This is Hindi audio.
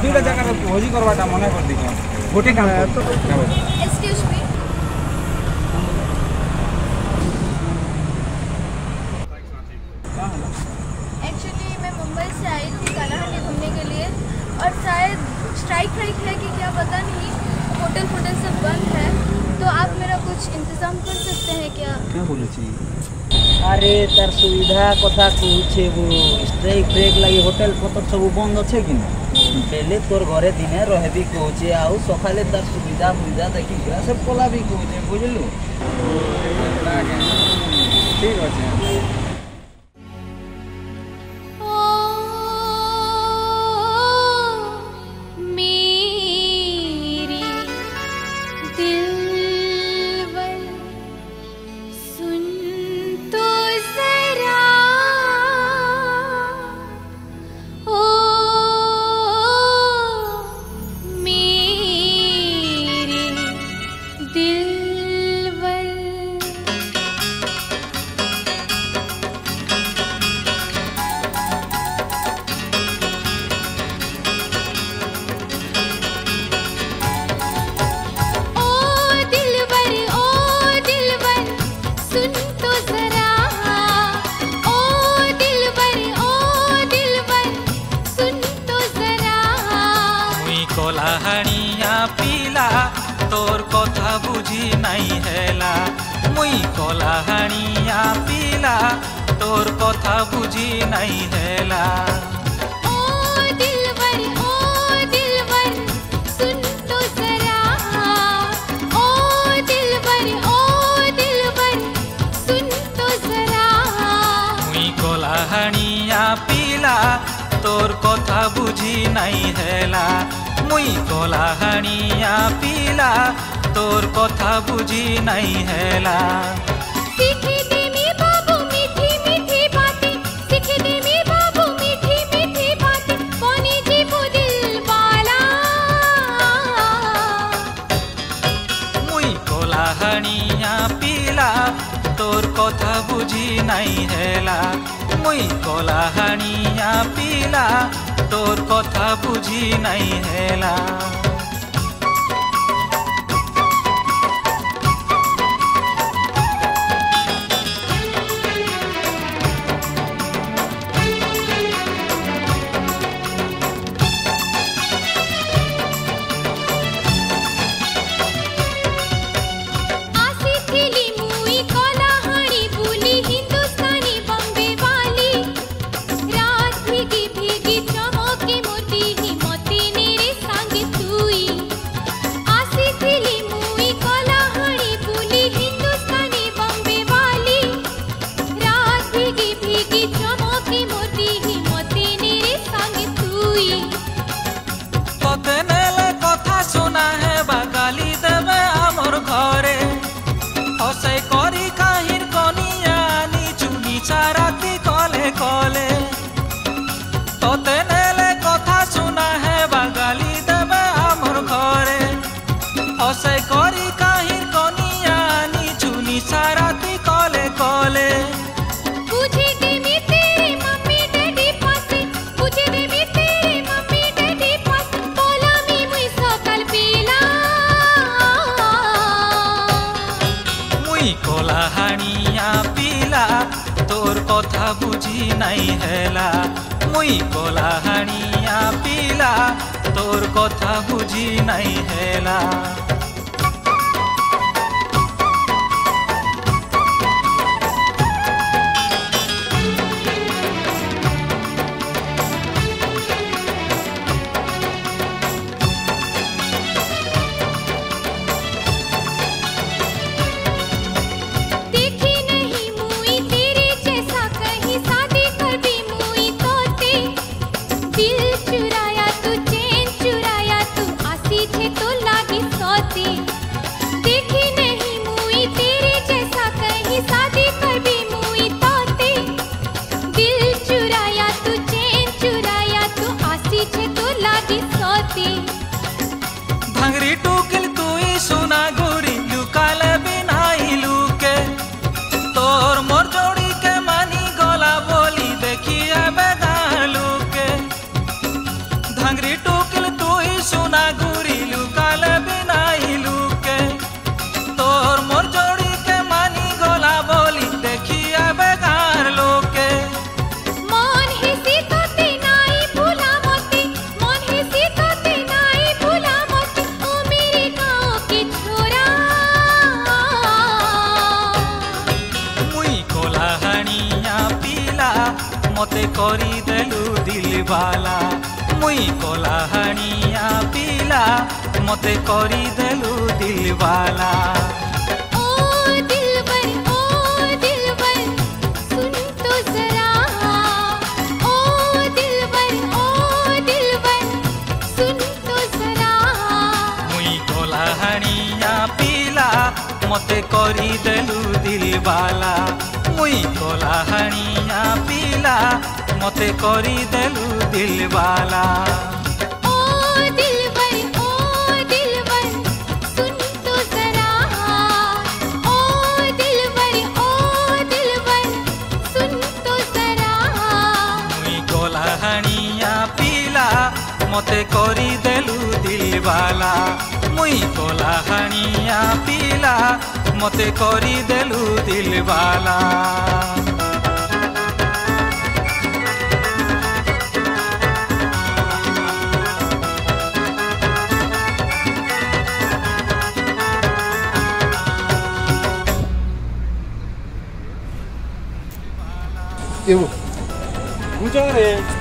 दुईटा जगह भोजी करवाटा मना कर दी गोटे काम तो एक्सक्यूज मी एक्चुअली मैं मुंबई से आई थी कालाहांडी घूमने के लिए और शायद स्ट्राइक है कि क्या पता नहीं, होटल सब बंद है, तो आप मेरा कुछ इंतजाम कर सकते हैं क्या? क्या बोले छी? अरे तार सुविधा कथा कहूचे वो स्ट्राइक ब्रेक लगी होटल पतर सब बंद अच्छे कि पहले तोर घरे दिने रहबी कहूचे आउ सकाले तार सुविधा सुविधा देखी सब कला भी कहूचे बुझलु ठीक अच्छे कलाहानिया पीला तोर कथा बुझी नहीं हेला मुई कलाहानिया पीला तोर कथा बुझी नहीं हेला ओ दिलवर सुन तो जरा ओ दिलवर सुन तो जरा मुई कलाहानिया पीला तोर कथा बुझी नहीं हेला मुई कलाहानिया पीला तोर कथा बुझी नहीं हेला सीखी देमी बाबू मीठी मीठी बातें सीखी देमी बाबू मीठी मीठी बातें कोनी जीवो दिल वाला मुई कलाहानिया पीला तोर कथा बुझी नहीं हेला मुई कलाहानिया पीला तोर कथा बुझी नहीं हेला कलाहानिया पीला तोर कथा बुझी नहीं हेला मुई कलाहानिया पीला तोर कथा बुझी नहीं हेला दिल चुराया तू चैन चुराया तू आसी छे तो लागी सोच कि छोरा मुई कलाहानिया पिला मते करी देलु दिलवाला मुई कलाहानिया पिला मते करी देलु दिलवाला मते करी देलु दिलवाला मुई कलाहानिया पिला मते करी देलु दिलवाला मते करी देलु दिलवाला मुई कलाहानिया पिला मते करी देलु दिलवाला बुझो रे